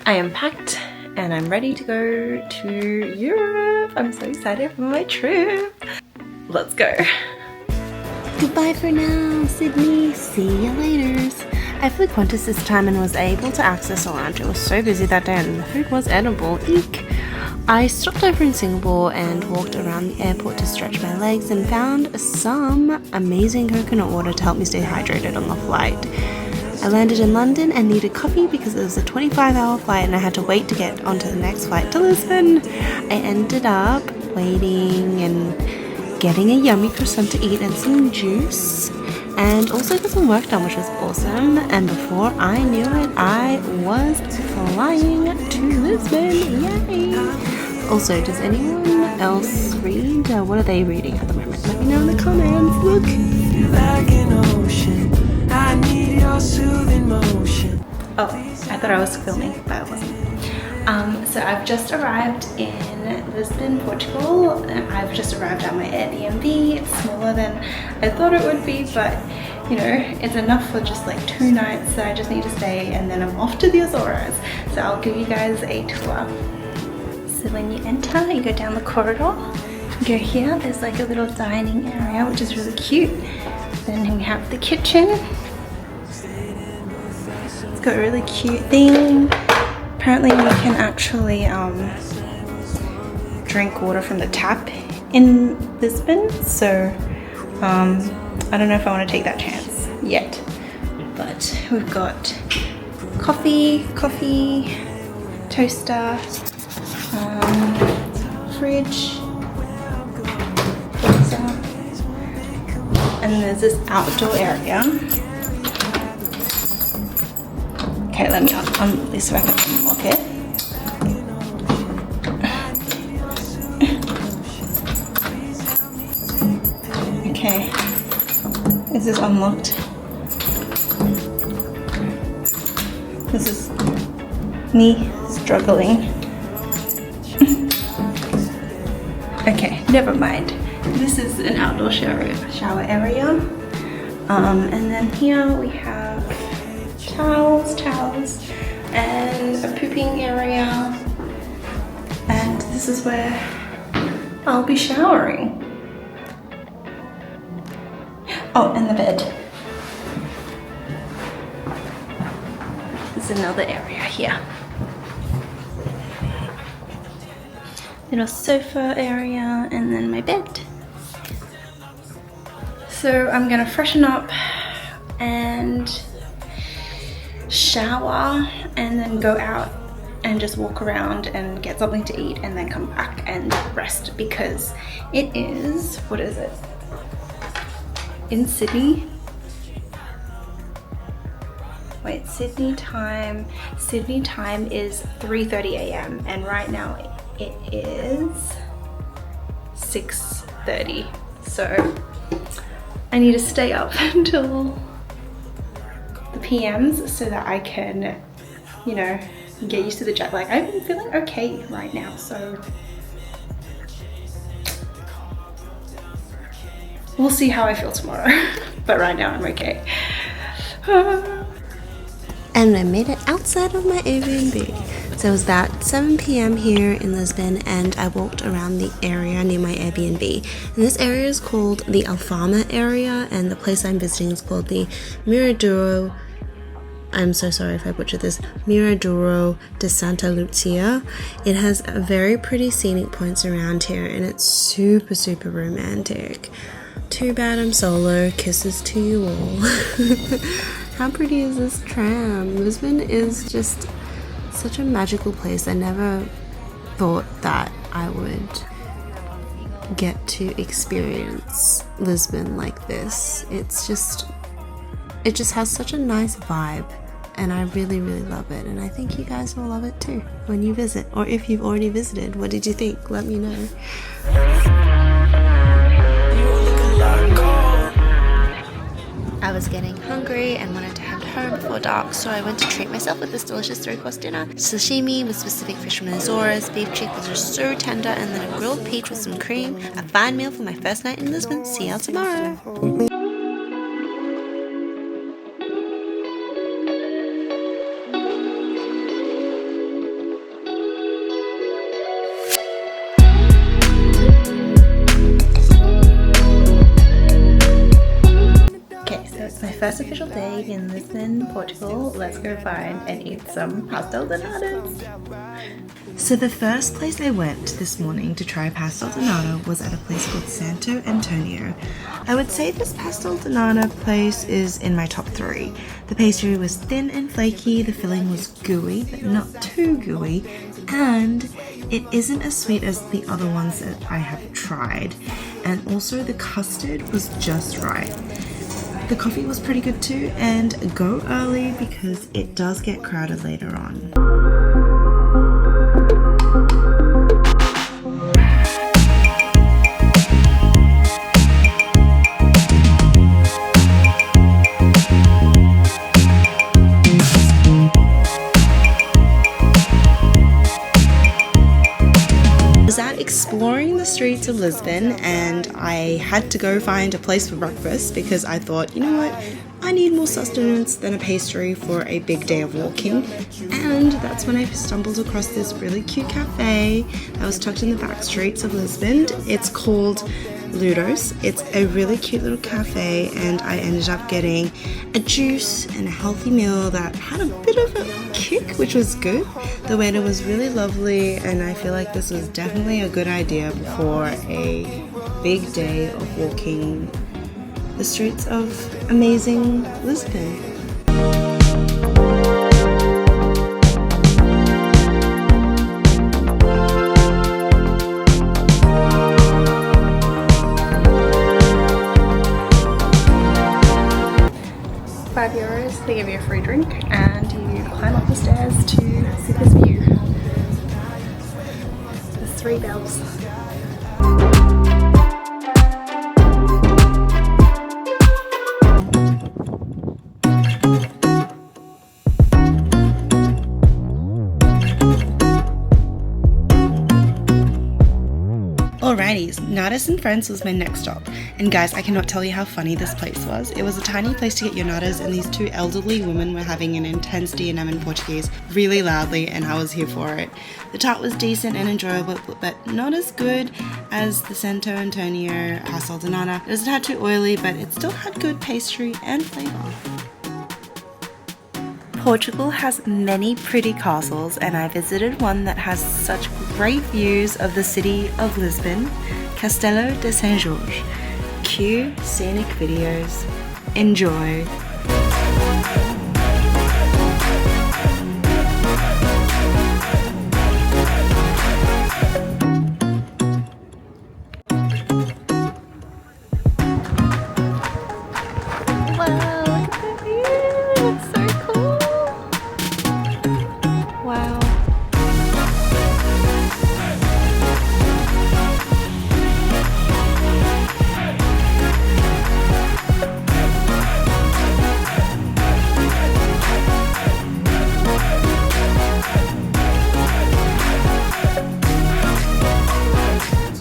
I am packed and I'm ready to go to Europe. I'm so excited for my trip. Let's go. Goodbye for now, Sydney. See you later. I flew Qantas this time and was able to access a lounge. It was so busy that day and the food was edible. Eek! I stopped over in Singapore and walked around the airport to stretch my legs and found some amazing coconut water to help me stay hydrated on the flight. I landed in London and needed coffee because it was a 25-hour flight and I had to wait to get onto the next flight to Lisbon. I ended up waiting and getting a yummy croissant to eat and some juice, and also got some work done, which was awesome. And before I knew it, I was flying to Lisbon. Yay! Also, does anyone else read? What are they reading at the moment? Let me know in the comments. Look! Like an ocean, I need your soothing motion. Oh, I thought I was filming, but I wasn't. So I've just arrived in Lisbon, Portugal. I've just arrived at my Airbnb. It's smaller than I thought it would be, but you know, it's enough for just like 2 nights that I just need to stay, and then I'm off to the Azores. So I'll give you guys a tour. So when you enter, you go down the corridor, you go here, there's like a little dining area, which is really cute. Then we have the kitchen. It's got a really cute thing. Apparently you can actually drink water from the tap in Lisbon, so I don't know if I want to take that chance yet. But we've got coffee, toaster, fridge, and there's this outdoor area. Okay, let me unlock this so I can unlock it. Okay, this is unlocked. This is me struggling. Okay, never mind. This is an outdoor shower area. And then here we have towels, and a pooping area. And this is where I'll be showering. Oh, and the bed. There's another area here. Little sofa area, and then my bed. So I'm gonna freshen up and shower and then go out and just walk around and get something to eat and then come back and rest, because it is, what is it? In Sydney? Wait, Sydney time is 3:30 a.m. and right now it is 6:30. So I need to stay up until the PMs so that I can, you know, get used to the jet lag. I've been feeling okay right now, so we'll see how I feel tomorrow. But right now I'm okay. And I made it outside of my Airbnb. So it was about 7 p.m. here in Lisbon, and I walked around the area near my Airbnb. And this area is called the Alfama area, and the place I'm visiting is called the Miradoro. I'm so sorry if I butchered this. Miradoro de Santa Lucia. It has very pretty scenic points around here, and it's super, super romantic. Too bad I'm solo. Kisses to you all. How pretty is this tram? Lisbon is just such a magical place. I never thought that I would get to experience Lisbon like this. It just has such a nice vibe, and I really, really love it. And I think you guys will love it too when you visit, or if you've already visited. What did you think? Let me know. I was getting hungry and wanted to head home before dark, so I went to treat myself with this delicious 3-course dinner. Sashimi with specific fish from the Azores, beef cheek was just so tender, and then a grilled peach with some cream. A fine meal for my first night in Lisbon. See y'all tomorrow. first official day in Lisbon, Portugal. Let's go find and eat some Pastel de Nata. So the first place I went this morning to try Pastel de Nata was at a place called Santo Antonio. I would say this Pastel de Nata place is in my top 3. The pastry was thin and flaky, the filling was gooey, but not too gooey, and it isn't as sweet as the other ones that I have tried. And also the custard was just right. The coffee was pretty good too, and go early because it does get crowded later on. Exploring the streets of Lisbon, and I had to go find a place for breakfast because I thought, you know what, I need more sustenance than a pastry for a big day of walking. And that's when I stumbled across this really cute cafe that was tucked in the back streets of Lisbon. It's called Ludo's. It's a really cute little cafe, and I ended up getting a juice and a healthy meal that had a bit of a kick, which was good. The waiter was really lovely, and I feel like this was definitely a good idea before a big day of walking the streets of amazing Lisbon. €5, they give you a free drink, and you climb up the stairs to see this view. There's 3 bells. Alrighty, Natas and Friends was my next stop, and guys, I cannot tell you how funny this place was. It was a tiny place to get your natas, and these 2 elderly women were having an intense D&M in Portuguese really loudly, and I was here for it. The tart was decent and enjoyable, but not as good as the Santo Antonio Pastel de Nata. It was a tad too oily, but it still had good pastry and flavour. Portugal has many pretty castles, and I visited one that has such great views of the city of Lisbon, Castelo de S. Cue scenic videos. Enjoy!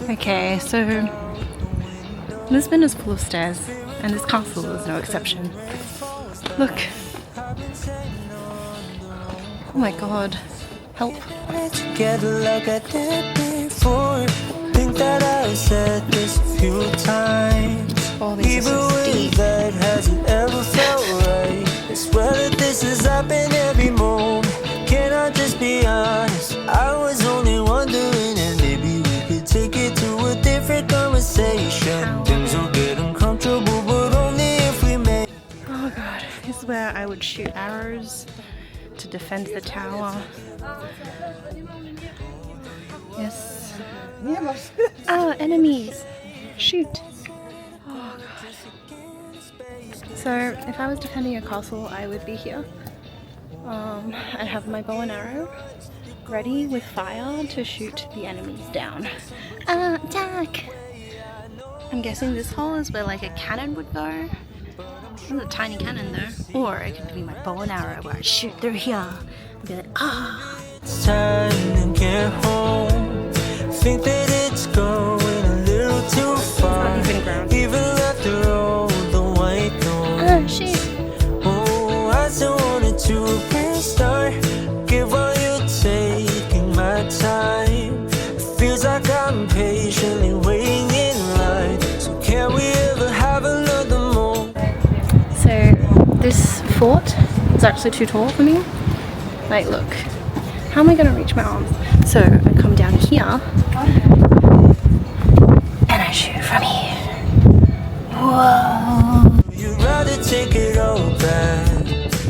Okay, so Lisbon is full of stairs, and this castle is no exception. Look. Oh my god. Help. Together like I did before. Think that I said this a few times. Oh, this is so deep. That hasn't ever felt right. I swear that this has happened every moment. Can I just be honest? I was only wondering, and maybe we could take it to a different conversation. Things will get uncomfortable, but only if we make. Oh god, this is where I would shoot arrows to defend the tower. Yes. Ah, enemies! Shoot! Oh god. So, if I was defending a castle, I would be here. I'd have my bow and arrow ready with fire to shoot the enemies down. Attack! I'm guessing this hole is where like a cannon would go. It's a tiny cannon though. Or it could be my bow and arrow where I shoot through here and be like, ah! It's time to get home. Think that it's going a little too far. Even after all the white noise. Ah, shit! Oh, I still wanted to restart. Give all you're taking my time. It feels like I'm patiently waiting in line. So can we ever have another moment? So This fort is actually too tall for me. Like, look, how am I gonna reach my arms? So I come down here and I shoot from here. Whoa. You'd rather take it all back.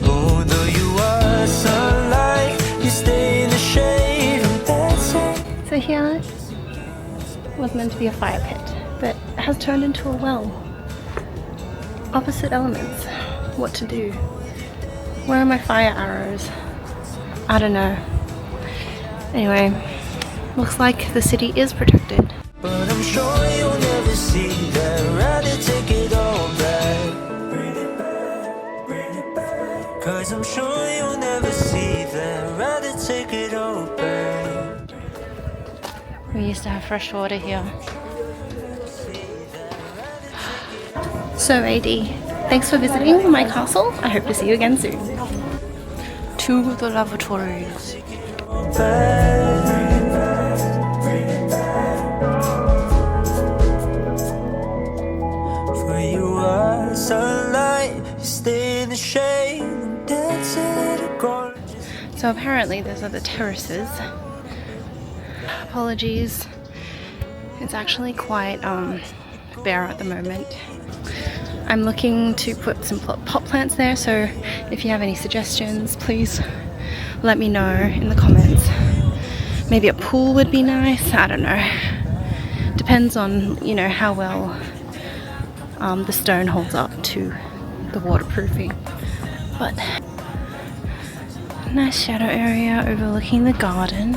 Although you are sunlight, you stay in the shade. So here was meant to be a fire pit, but it has turned into a well. Opposite elements. What to do? Where are my fire arrows? I don't know. Anyway, looks like the city is protected. But I'm sure you'll never see that. Rather take it all back. Bring it back, bring it back. Cause I'm sure you'll never see that. Rather take it all back. We used to have fresh water here. So AD, thanks for visiting my castle. I hope to see you again soon. To the lavatories. For you are sunlight, you stay in the shade and dance at a corner. So apparently those are the terraces. Apologies. It's actually quite bare at the moment. I'm looking to put some pot plants there, so if you have any suggestions, please let me know in the comments. Maybe a pool would be nice, I don't know. Depends on, you know, how well the stone holds up to the waterproofing. But nice shadow area overlooking the garden.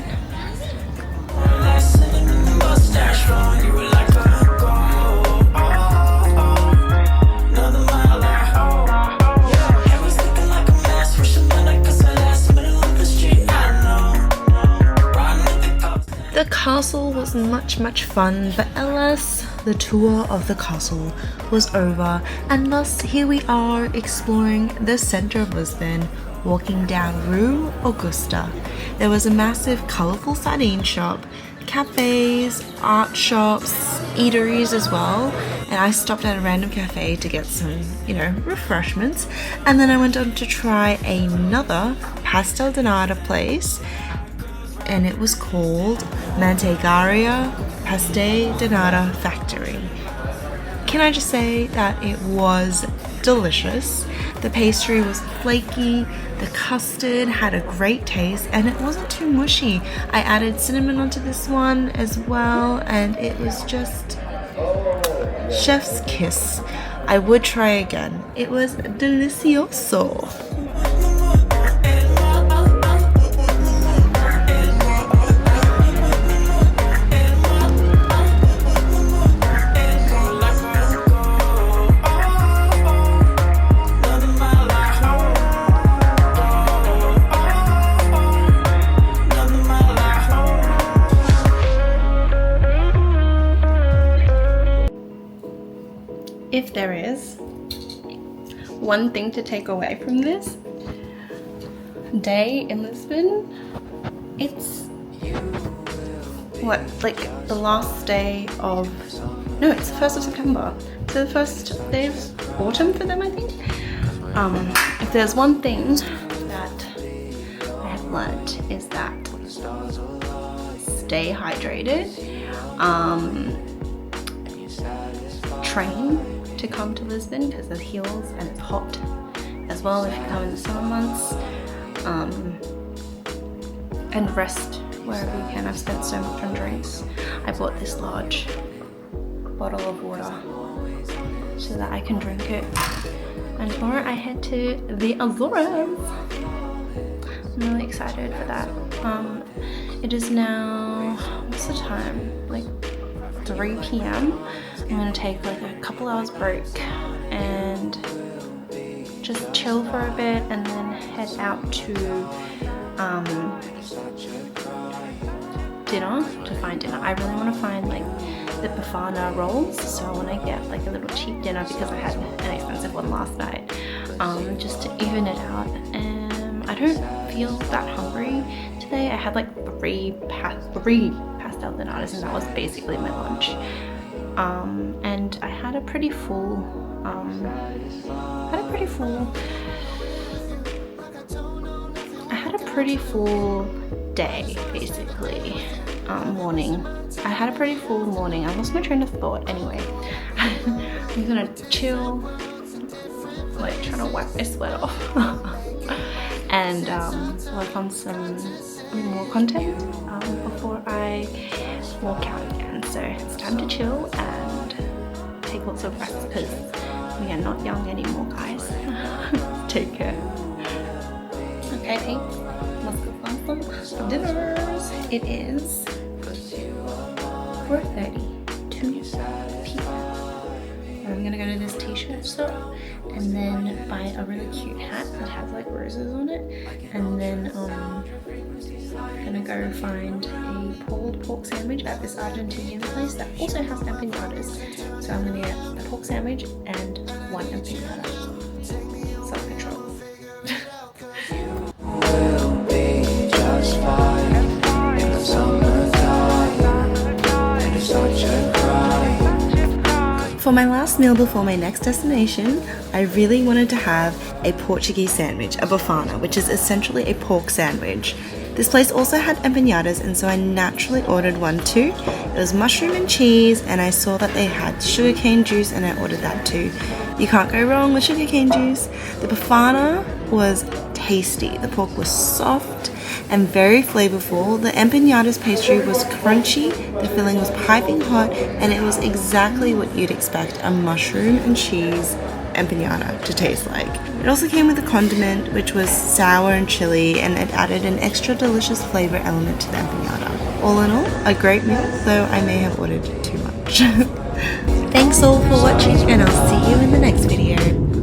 The castle was much fun, but alas, the tour of the castle was over, and thus here we are exploring the center of Lisbon, walking down Rue Augusta. There was a massive colourful sardine shop, cafes, art shops, eateries as well, and I stopped at a random cafe to get some, you know, refreshments, and then I went on to try another Pastel de Nata place, and it was called Manteigaria Pastel de Nata Factory. Can I just say that it was delicious? The pastry was flaky, the custard had a great taste, and it wasn't too mushy. I added cinnamon onto this one as well, and it was just chef's kiss. I would try again. It was delicioso. If there is one thing to take away from this day in Lisbon, it's what, like the last day of, no, it's the 1st of September, so the first day of autumn for them, I think. If there's one thing that I have learnt is that stay hydrated, train to come to Lisbon because of the hills and it's hot as well if you come in the summer months, and rest wherever you can. I've spent so much on drinks. I bought this large bottle of water so that I can drink it, and tomorrow I head to the Azores. I'm really excited for that. It is now, what's the time, like 3 p.m. I'm gonna take like a couple hours break and just chill for a bit, and then head out to dinner, to find dinner. I really want to find like the Bafana rolls, so I want to get like a little cheap dinner because I had an expensive one last night, just to even it out. And I don't feel that hungry today. I had like three pastel de natas, and that was basically my lunch. And I had a pretty full pretty full day, basically. Morning. I had a pretty full morning. I lost my train of thought anyway. I'm gonna chill, like trying to wipe my sweat off and work on some more content before I walk out again. So it's time to chill and take lots of rest because we are not young anymore, guys. Take care. Okay, thanks. Let's go find some dinners. It is 4:32 p.m. I'm gonna go to this t-shirt store and then buy a really cute hat that has like roses on it, and then I'm gonna go find a pulled pork sandwich at this Argentinian place that also has empanadas. So I'm gonna get the pork sandwich and one empanada. Self-control. For my last meal before my next destination, I really wanted to have a Portuguese sandwich, a bafana, which is essentially a pork sandwich. This place also had empanadas, and so I naturally ordered one too. It was mushroom and cheese, and I saw that they had sugarcane juice, and I ordered that too. You can't go wrong with sugarcane juice. The bafana was tasty. The pork was soft and very flavorful. The empanadas pastry was crunchy, the filling was piping hot, and it was exactly what you'd expect a mushroom and cheese empanada to taste like. It also came with a condiment which was sour and chili, and it added an extra delicious flavor element to the empanada. All in all, a great meal, though I may have ordered too much. Thanks all for watching, and I'll see you in the next video.